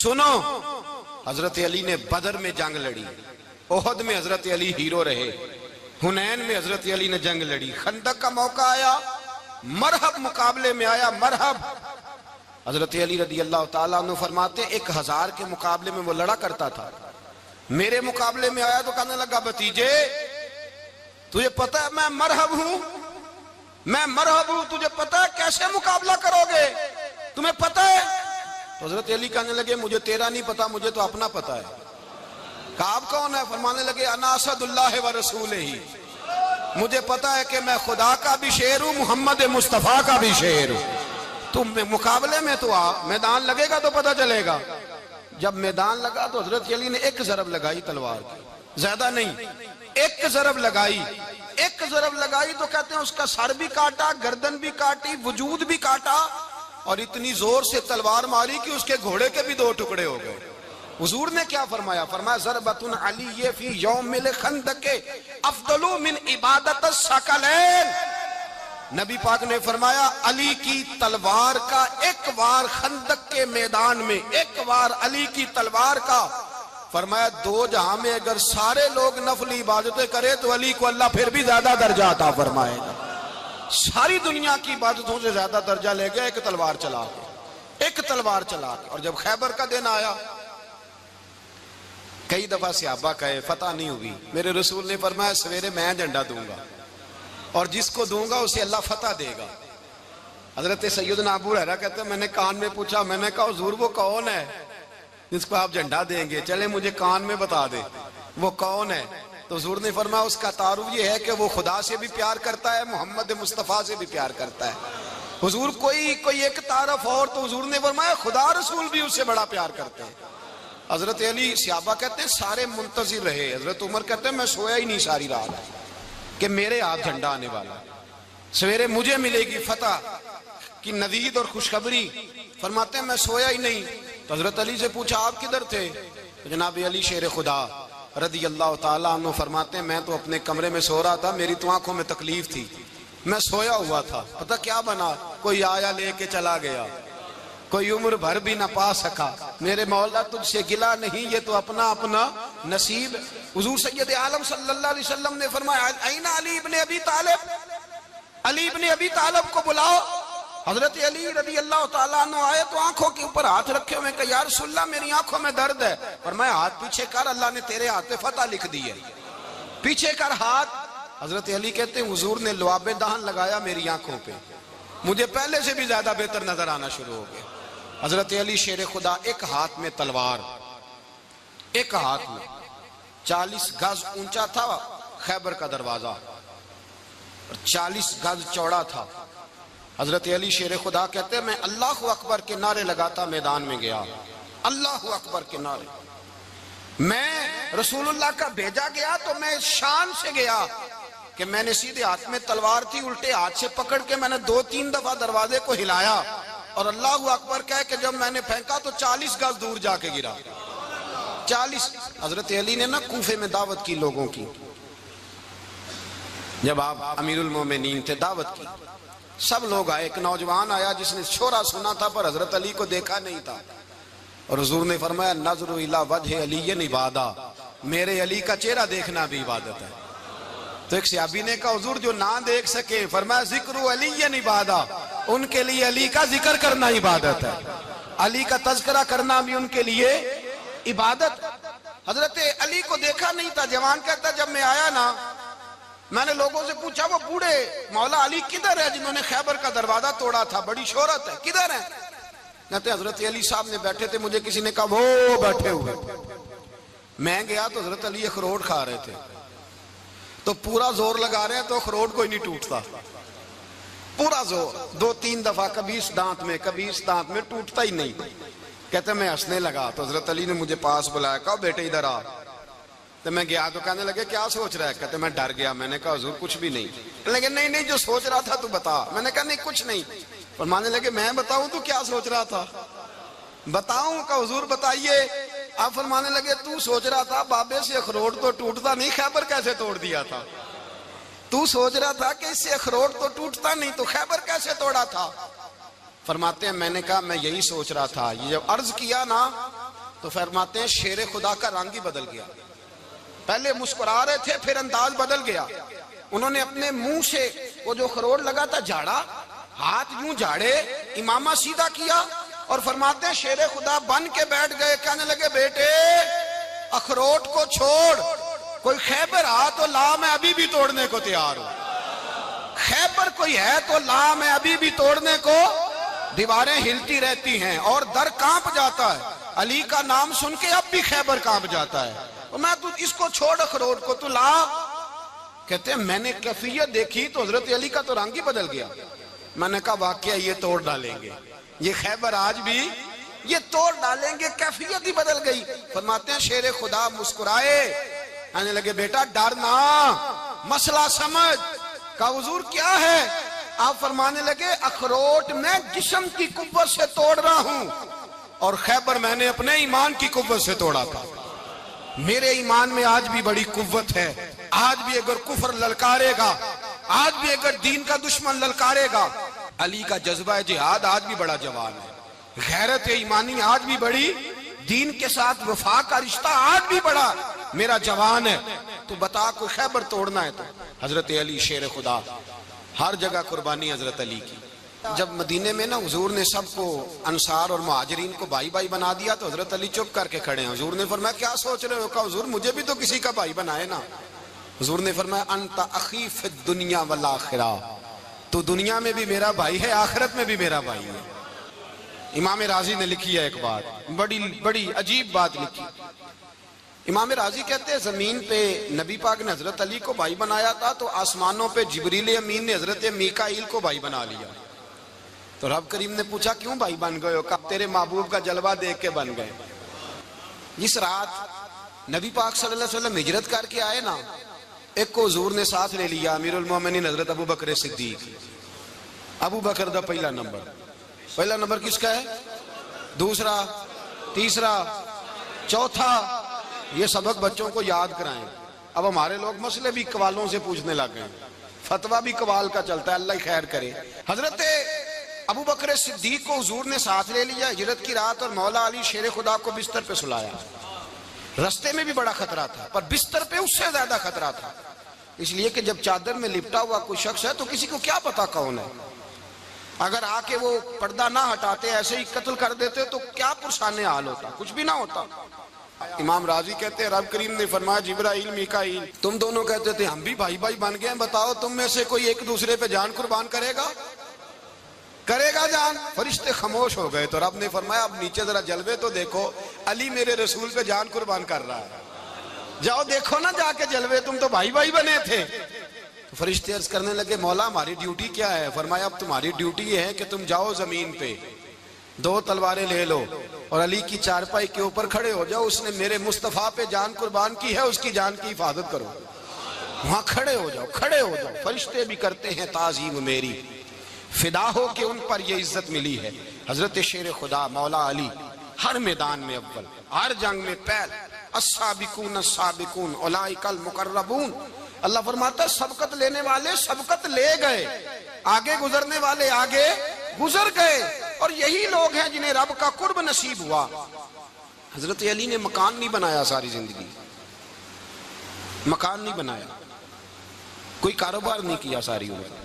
سنو، حضرت علی نے بدر میں جنگ لڑی، احد میں حضرت علی ہیرو رہے، حنین میں حضرت علی نے جنگ لڑی، خندق کا موقع آیا، مرحب مقابلے میں آیا، مرحب۔ حضرت علی رضی اللہ تعالیٰ عنہ فرماتے 1000 کے مقابلے میں وہ لڑا کرتا تھا، میرے مقابلے میں آیا تو کہنے لگا بھتیجے تجھے پتہ ہے میں مرحب ہوں، میں مرحب ہوں، تجھے پتہ ہے کیسے مقابلہ کرو گے، تمہیں پتہ ہے؟ تو حضرت علی کہنے لگے مجھے تیرا نہیں پتا، مجھے تو اپنا پتہ ہے۔ کعب کون ہے؟ فرمانے لگے انا اسد اللہ و رسولہ، مجھے پتا ہے کہ میں خدا کا بھی شیر ہوں، محمد مصطفیٰ کا بھی شیر ہوں۔ تم مقابلے میں تو آ، میدان لگے گا تو پتہ چلے گا۔ جب میدان لگا تو حضرت علی نے ایک ضرب لگائی تلوار کی، زیادہ نہیں، ایک ضرب لگائی، ایک ضرب لگائی تو کہتے ہیں اس کا سر بھی کاٹا، گردن بھی کاٹی، وجود بھی کاٹا، اور اتنی زور سے تلوار ماری کہ اس کے گھوڑے کے بھی 2 ٹکڑے ہو گئے۔ حضور نے کیا فرمایا؟ فرمایا ضربۃ علی فی یوم الخندق افضل من عبادت الثقلین۔ نبی پاک نے فرمایا علی کی تلوار کا ایک وار خندق کے میدان میں، ایک وار علی کی تلوار کا، فرمایا 2 جہاں میں اگر سارے لوگ نفلی عبادتیں کرے تو علی کو اللہ پھر بھی زیادہ درجہ عطا فرمائے گا۔ ساری دنیا کی عبادتوں سے زیادہ درجہ لے گیا ایک تلوار چلا کے، ایک تلوار چلا کے۔ اور جب خیبر کا دن آیا، کئی دفعہ صحابہ کہے فتح نہیں ہوئی، میرے رسول نے فرمایا سویرے میں جھنڈا دوں گا اور جس کو دوں گا اسے اللہ فتح دے گا۔ حضرت سیدنا ابو ہریرہ کہتے ہیں میں نے کان میں پوچھا، میں نے کہا حضور وہ کون ہے جس کو آپ جھنڈا دیں گے؟ چلے مجھے کان میں بتا دے وہ کون ہے۔ تو حضور نے فرمایا اس کا تعارف یہ ہے کہ وہ خدا سے بھی پیار کرتا ہے، محمد مصطفیٰ سے بھی پیار کرتا ہے۔ حضور کوئی ایک تعارف اور، تو حضور نے فرمایا خدا رسول بھی اس سے بڑا پیار کرتے ہیں۔ حضرت علی صحابہ کہتے ہیں سارے منتظر رہے، حضرت عمر کہتے ہیں میں سویا ہی نہیں ساری رات کہ میرے ہاتھ جھنڈا آنے والا، سویرے مجھے ملے گی فتح کی نوید اور خوشخبری۔ فرماتے ہیں میں سویا ہی نہیں۔ تو حضرت علی سے پوچھا آپ کدھر تھے؟ تو جناب علی شیر خدا رضی اللہ تعالیٰ عنہ فرماتے ہیں میں تو اپنے کمرے میں سو رہا تھا، میری تو آنکھوں میں تکلیف تھی، میں سویا ہوا تھا، پتہ کیا بنا؟ کوئی آیا لے کے چلا گیا، کوئی عمر بھر بھی نہ پا سکا۔ میرے مولا تجھ سے گلا نہیں، یہ تو اپنا اپنا نصیب۔ حضور سید عالم صلی اللہ علیہ وسلم نے فرمایا این علی ابن ابی طالب، علی ابن ابی طالب کو بلاؤ۔ حضرت علی رضی اللہ تعالیٰ عنہ آئے تو آنکھوں کے اوپر ہاتھ رکھے ہوئے کہ یا رسول اللہ میری آنکھوں میں درد ہے۔ فرمایا ہاتھ پیچھے کر، اللہ نے تیرے ہاتھ پہ فتح لکھ دی ہے، پیچھے کر ہاتھ۔ حضرت علی کہتے ہیں حضور نے لعاب دہن لگایا میری آنکھوں پہ، مجھے پہلے سے بھی زیادہ بہتر نظر آنا شروع ہو گیا۔ حضرت علی شیر خدا ایک ہاتھ میں تلوار، ایک ہاتھ میں 40 گز اونچا تھا خیبر کا دروازہ اور 40 گز چوڑا تھا۔ حضرت علی شیر خدا کہتے ہیں میں اللہ اکبر کے نعرے لگاتا میدان میں گیا، اللہ اکبر کے نعرے۔ میں رسول اللہ کا بھیجا گیا تو میں شان سے گیا کہ میں نے سیدھے ہاتھ میں تلوار تھی، الٹے ہاتھ سے پکڑ کے میں نے 2-3 دفعہ دروازے کو ہلایا اور اللہ اکبر کہہ کہ جب میں نے پھینکا تو 40 گز دور جا کے گرا۔ 40۔ حضرت علی نے نا کوفے میں دعوت کی لوگوں کی، جب آپ امیر المومنین تھے دعوت کی، سب لوگ آئے۔ ایک نوجوان آیا جس نے شورا سنا تھا پر حضرت علی کو دیکھا نہیں تھا، اور حضور نے فرمایا نظر الی وجہ علی عبادہ، میرے علی کا چہرہ دیکھنا بھی عبادت ہے۔ تو ایک صحابی نے کہا حضور جو نہ دیکھ سکے، فرمایا ذکر علی عبادہ، ان کے لیے علی کا ذکر کرنا عبادت ہے، علی کا تذکرہ کرنا بھی ان کے لیے عبادت۔ حضرت علی کو دیکھا نہیں تھا۔ جوان کہتا جب میں آیا نا میں نے لوگوں سے پوچھا وہ بوڑھے مولا علی کدھر ہے جنہوں نے خیبر کا دروازہ توڑا تھا، بڑی شہرت ہے، کدھر ہیں؟ کہتے حضرت علی صاحب نے بیٹھے تھے، مجھے کسی نے کہا وہ بیٹھے ہوئے۔ میں گیا تو حضرت علی اخروٹ کھا رہے تھے، تو پورا زور لگا رہے ہیں تو اخروٹ کوئی نہیں ٹوٹتا، پورا زور 2-3 دفعہ، کبھی اس دانت میں کبھی اس دانت میں، ٹوٹتا ہی نہیں۔ کہتے میں ہنسنے لگا تو حضرت علی نے مجھے پاس بلایا، کہا بیٹے ادھر آ۔ تو میں گیا تو کہنے لگے کیا سوچ رہا ہے؟ کہتے میں ڈر گیا۔ میں نے کہا حضور کچھ بھی نہیں۔ لیکن نہیں جو سوچ رہا تھا تو بتا۔ میں نے کہا نہیں کچھ نہیں۔ فرمانے لگے میں بتاؤں تو کیا سوچ رہا تھا؟ بتاؤں؟ کہ حضور بتائیے۔ آپ فرمانے لگے تو سوچ رہا تھا بابے سے اخروٹ تو ٹوٹتا نہیں، خیبر کیسے توڑ دیا تھا؟ تو سوچ رہا تھا کہ اس سے اخروٹ تو ٹوٹتا نہیں تو خیبر کیسے توڑا تھا؟ فرماتے ہیں میں نے کہا میں یہی سوچ رہا تھا۔ یہ جب عرض کیا نا تو فرماتے ہیں شیر خدا کا رنگ ہی بدل گیا. پہلے مسکرا رہے تھے پھر انداز بدل گیا. انہوں نے اپنے منہ سے وہ جو خروٹ لگا تھا جھاڑا, ہاتھ یوں جھاڑے, امامہ سیدھا کیا اور فرماتے ہیں شیر خدا بن کے بیٹھ گئے. کہنے لگے بیٹے اخروٹ کو چھوڑ, کوئی خیبر آ تو لا, میں ابھی بھی توڑنے کو تیار ہوں. خیبر کوئی ہے تو لا, میں ابھی بھی توڑنے کو. دیواریں ہلتی رہتی ہیں اور در کانپ جاتا ہے. علی کا نام سن کے اب بھی خیبر کانپ جاتا ہے. میں تو اس کو چھوڑ اخروٹ کو تو لا. کہتے ہیں میں نے کیفیت دیکھی تو حضرت علی کا تو رنگ ہی بدل گیا. میں نے کہا واقعہ یہ توڑ ڈالیں گے, یہ خیبر آج بھی یہ توڑ ڈالیں گے, کیفیت ہی بدل گئی. فرماتے ہیں شیر خدا مسکرائے, کہنے لگے بیٹا ڈرنا, مسئلہ سمجھ. کہا حضور کیا ہے؟ آپ فرمانے لگے اخروٹ میں جسم کی قوت سے توڑ رہا ہوں اور خیبر میں نے اپنے ایمان کی قوت سے توڑا تھا. میرے ایمان میں آج بھی بڑی قوت ہے. آج بھی اگر کفر للکارے گا, آج بھی اگر دین کا دشمن للکارے گا, علی کا جذبہ جہاد آج بھی بڑا جوان ہے. غیرت ایمانی آج بھی بڑی, دین کے ساتھ وفا کا رشتہ آج بھی بڑا میرا جوان ہے. تو بتا کوئی خیبر توڑنا ہے تو حضرت علی شیر خدا, ہر جگہ قربانی حضرت علی کی. جب مدینے میں نا حضور نے سب کو انصار اور مہاجرین کو بھائی بھائی بنا دیا تو حضرت علی چپ کر کے کھڑے ہیں. حضور نے فرمایا کیا سوچ رہے ہو؟ کہا حضور مجھے بھی تو کسی کا بھائی بنائے نا. حضور نے فرمایا انت اخی فی الدنیا والآخرہ, تو دنیا میں بھی میرا بھائی ہے, آخرت میں بھی میرا بھائی ہے. امام راضی نے لکھی ہے ایک بات, بڑی عجیب بات لکھی. امام راضی کہتے ہیں زمین پہ نبی پاک نے حضرت علی کو بھائی بنایا تھا تو آسمانوں پہ جبریل امین نے حضرت میکائیل کو بھائی بنا لیا. تو رب کریم نے پوچھا کیوں بھائی بن گئے ہو؟ کہا تیرے محبوب کا جلوہ دیکھ کے بن گئے. جس رات نبی پاک صلی اللہ علیہ وسلم ہجرت کر کے آئے نا, ایک کو حضور نے ساتھ لے لیا, امیر المومنین حضرت ابو بکر صدیق. ابو بکر دا پہلا نمبر کس کا ہے؟ دوسرا, تیسرا, چوتھا. یہ سبق بچوں کو یاد کرائیں. اب ہمارے لوگ مسئلے بھی قوالوں سے پوچھنے لگ گئے, فتویٰ بھی قوال کا چلتا ہے, اللہ خیر کرے. حضرت ابو بکر صدیق کو حضور نے ساتھ لے لیا ہجرت کی رات, اور مولا علی شیر خدا کو بستر پہ سلایا. رستے میں بھی بڑا خطرہ تھا پر بستر پہ اس سے زیادہ خطرہ تھا, اس لیے کہ جب چادر میں لپٹا ہوا کوئی شخص ہے تو کسی کو کیا پتا کون ہے. اگر آ کے وہ پردہ نہ ہٹاتے ایسے ہی قتل کر دیتے تو کیا پرسان حال ہوتا, کچھ بھی نہ ہوتا. امام راضی کہتے ہیں رب کریم نے فرمایا جبرائیل میکائیل تم دونوں کہتے تھے ہم بھی بھائی بھائی بن گئے ہیں, بتاؤ تم میں سے کوئی ایک دوسرے پہ جان قربان کرے گا جان؟ فرشتے خاموش ہو گئے. تو رب نے فرمایا اب نیچے ذرا جلوے تو دیکھو, علی میرے رسول پہ جان قربان کر رہا ہے, جاؤ دیکھو نا جا کے جلوے, تم تو بھائی بھائی بنے تھے. تو فرشتے عرض کرنے لگے مولا ہماری ڈیوٹی کیا ہے؟ فرمایا اب تمہاری ڈیوٹی یہ ہے کہ تم جاؤ زمین پہ, 2 تلواریں لے لو اور علی کی چارپائی کے اوپر کھڑے ہو جاؤ. اس نے میرے مصطفیٰ پہ جان قربان کی ہے, اس کی جان کی حفاظت کرو. وہاں کھڑے ہو جاؤ. فرشتے بھی کرتے ہیں تعظیم میری, فدا ہو کہ ان پر یہ عزت ملی ہے. حضرت شیر خدا مولا علی ہر میدان میں اول, ہر جنگ میں پہل. السابقون السابقون اولئک المقربون. اللہ فرماتا ہے سبقت لینے والے سبقت لے گئے, آگے گزرنے والے آگے گزر گئے, اور یہی لوگ ہیں جنہیں رب کا قرب نصیب ہوا. حضرت علی نے مکان نہیں بنایا ساری زندگی, مکان نہیں بنایا, کوئی کاروبار نہیں کیا ساری عمر.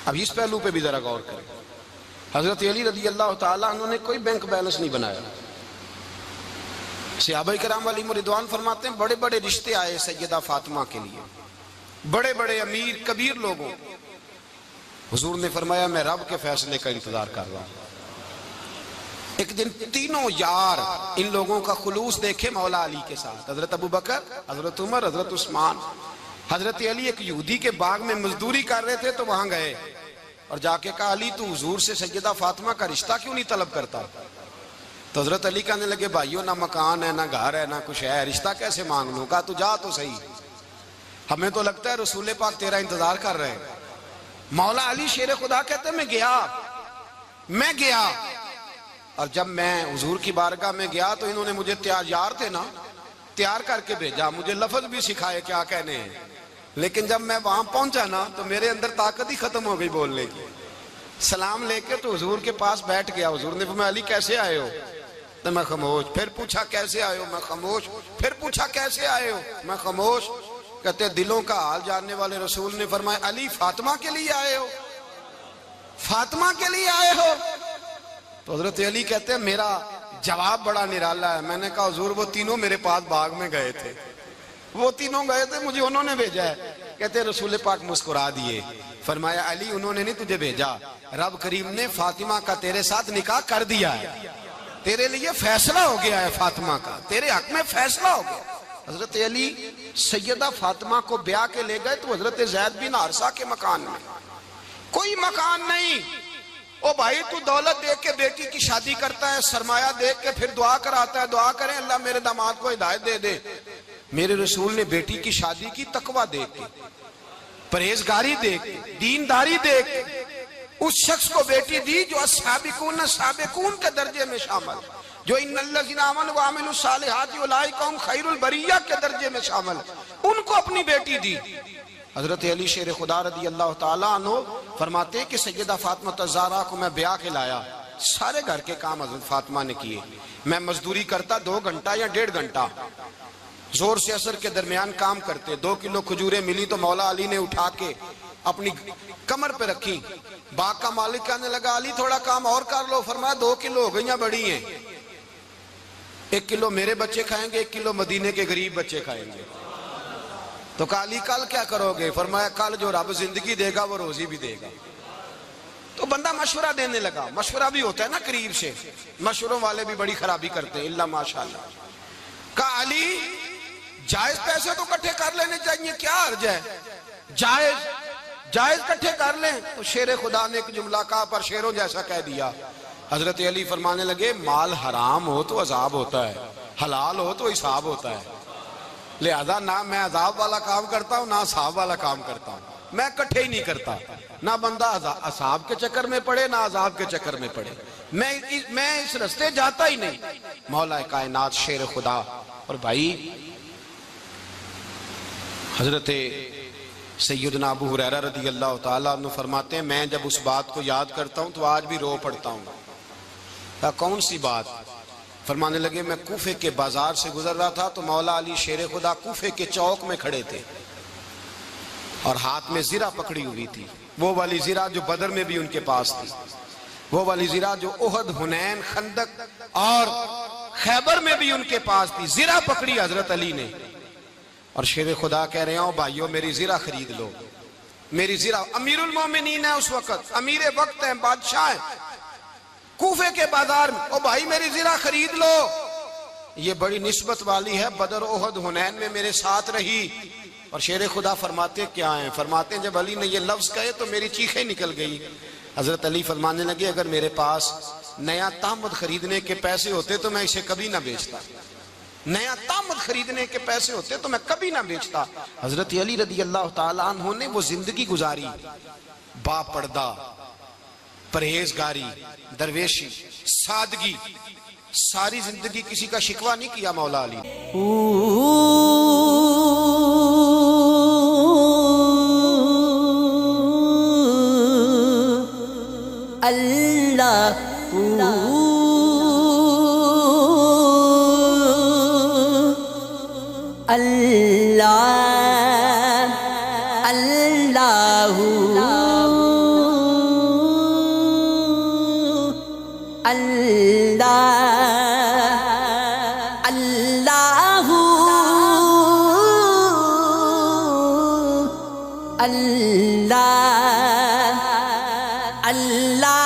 اب اس پہلو پہ بھی ذرا غور کریں. حضرت علی رضی اللہ تعالیٰ انہوں نے کوئی بینک بیلنس نہیں بنایا. صحابہ کرام علیہم رضوان فرماتے ہیں بڑے بڑے رشتے آئے سیدہ فاطمہ کے لیے, بڑے بڑے امیر کبیر لوگوں. حضور نے فرمایا میں رب کے فیصلے کا انتظار کر رہا ہوں. ایک دن تینوں یار ان لوگوں کا خلوص دیکھے مولا علی کے ساتھ, حضرت ابو بکر, حضرت عمر, حضرت عثمان. حضرت علی ایک یہودی کے باغ میں مزدوری کر رہے تھے تو وہاں گئے اور جا کے کہا علی تو حضور سے سیدہ فاطمہ کا رشتہ کیوں نہیں طلب کرتا؟ تو حضرت علی کہنے لگے بھائیو نہ مکان ہے نہ گھر ہے نہ کچھ ہے, رشتہ کیسے مانگ لوں؟ کہا تو جا تو صحیح, ہمیں تو لگتا ہے رسول پاک تیرا انتظار کر رہے ہیں. مولا علی شیر خدا کہتے ہیں میں گیا اور جب میں حضور کی بارگاہ میں گیا تو انہوں نے مجھے یار تھے نا, تیار کر کے بھیجا, مجھے لفظ بھی سکھائے کیا کہنے ہیں. لیکن جب میں وہاں پہنچا نا تو میرے اندر طاقت ہی ختم ہو گئی بولنے کی. سلام لے کے تو حضور کے پاس بیٹھ گیا. حضور نے فرمایا علی کیسے آئے ہو؟ تو میں خاموش. پھر پوچھا کیسے آئے ہو؟ میں خاموش. پھر پوچھا کیسے آئے ہو؟ میں خاموش. کہتے دلوں کا حال جاننے والے رسول نے فرمایا علی فاطمہ کے لیے آئے ہو؟ فاطمہ کے لیے آئے ہو؟ تو حضرت علی کہتے ہیں میرا جواب بڑا نرالا ہے. میں نے کہا حضور وہ تینوں میرے پاس باغ میں گئے تھے, وہ تینوں گئے تھے, مجھے انہوں نے بھیجا ہے. کہتے رسول پاک مسکرا دیے, فرمایا علی انہوں نے نہیں تجھے بھیجا, رب کریم نے فاطمہ کا تیرے ساتھ نکاح کر دیا ہے, تیرے لیے فیصلہ ہو گیا ہے فاطمہ کا, تیرے حق میں فیصلہ ہو گیا. حضرت علی سیدہ فاطمہ کو بیاہ کے لے گئے تو حضرت زید بن حارثہ کے مکان میں, کوئی مکان نہیں. او بھائی تو دولت دیکھ کے بیٹی کی شادی کرتا ہے, سرمایہ دیکھ کے پھر دعا کراتا ہے, دعا کریں اللہ میرے داماد کو ہدایت دے دے. میرے رسول نے بیٹی کی شادی کی تقوی دیکھ کے, پرہیزگاری دیکھ کے, دینداری دیکھ کے اس شخص کو بیٹی دی جو السابقون السابقون کے درجے میں شامل, جو ان الذین آمنوا وعملوا الصالحات اولئک هم خیر البریہ کے درجے میں شامل, ان کو اپنی بیٹی دی. حضرت علی شیر خدا رضی اللہ تعالیٰ عنہ فرماتے کہ سیدہ فاطمہ الزہرا کو میں بیاہ کے لایا, سارے گھر کے کام حضرت فاطمہ نے کیے. میں مزدوری کرتا 2 گھنٹہ یا 1.5 گھنٹہ, زور سے اثر کے درمیان کام کرتے. 2 کلو کھجوریں ملی تو مولا علی نے اٹھا کے اپنی کمر پہ رکھی. باغ کا مالک کہنے لگا علی تھوڑا کام اور کر لو. فرمایا 2 کلو ہو گئیاں بڑی ہیں, 1 کلو میرے بچے کھائیں گے, 1 کلو مدینے کے غریب بچے کھائیں گے. تو کہا علی کل کیا کرو گے؟ فرمایا کل جو رب زندگی دے گا وہ روزی بھی دے گا. تو بندہ مشورہ دینے لگا. مشورہ بھی ہوتا ہے نا قریب سے, مشوروں والے بھی بڑی خرابی کرتے ہیں, اللہ ماشاءاللہ. کہا علی جائز پیسے تو کٹھے کر لینے چاہیے, کیا عرض ہے, جائز کٹھے کر لیں. تو شیر خدا نے ایک جملہ کہا پر شیروں جیسا کہہ دیا. حضرت علی فرمانے لگے مال حرام ہو تو عذاب ہوتا ہے, حلال ہو تو حساب ہوتا ہے. لہذا نہ میں عذاب والا کام کرتا ہوں نہ حساب والا کام کرتا ہوں, میں کٹھے ہی نہیں کرتا. نہ بندہ عذاب کے چکر میں پڑے نہ عذاب کے چکر میں پڑے, میں اس رستے جاتا ہی نہیں. مولا کائنات شیر خدا. اور بھائی حضرت سیدنا ابو ہریرہ رضی اللہ تعالیٰ عنہ فرماتے ہیں میں جب اس بات کو یاد کرتا ہوں تو آج بھی رو پڑتا ہوں. کون سی بات؟ فرمانے لگے میں کوفے کے بازار سے گزر رہا تھا تو مولا علی شیر خدا کوفے کے چوک میں کھڑے تھے اور ہاتھ میں زرہ پکڑی ہوئی تھی, وہ والی زرہ جو بدر میں بھی ان کے پاس تھی, وہ والی زرہ جو احد, حنین, خندق اور خیبر میں بھی ان کے پاس تھی. زرہ پکڑی حضرت علی نے اور شیر خدا کہہ رہے ہوں بھائیو میری زرہ خرید لو. میری زرہ, امیر المومنین ہے اس وقت, امیر وقت ہیں, بادشاہ ہیں, کوفے کے بازار میں, او بھائی میری زرہ خرید لو. یہ بڑی نسبت والی ہے, بدر, احد, حنین میں میرے ساتھ رہی. اور شیر خدا فرماتے کیا ہیں؟ فرماتے ہیں جب علی نے یہ لفظ کہے تو میری چیخیں نکل گئی. حضرت علی فرمانے لگے اگر میرے پاس نیا تامد خریدنے کے پیسے ہوتے تو میں اسے کبھی نہ بیچتا, نیا تامد خریدنے کے پیسے ہوتے تو میں کبھی نہ بیچتا. حضرت علی رضی اللہ تعالیٰ عنہ نے وہ زندگی گزاری, با پردہ, پرہیزگاری, درویشی, سادگی, ساری زندگی کسی کا شکوہ نہیں کیا مولا علی نے. اللہ اللہ اللہ اللہ اللہ اللہ اللہ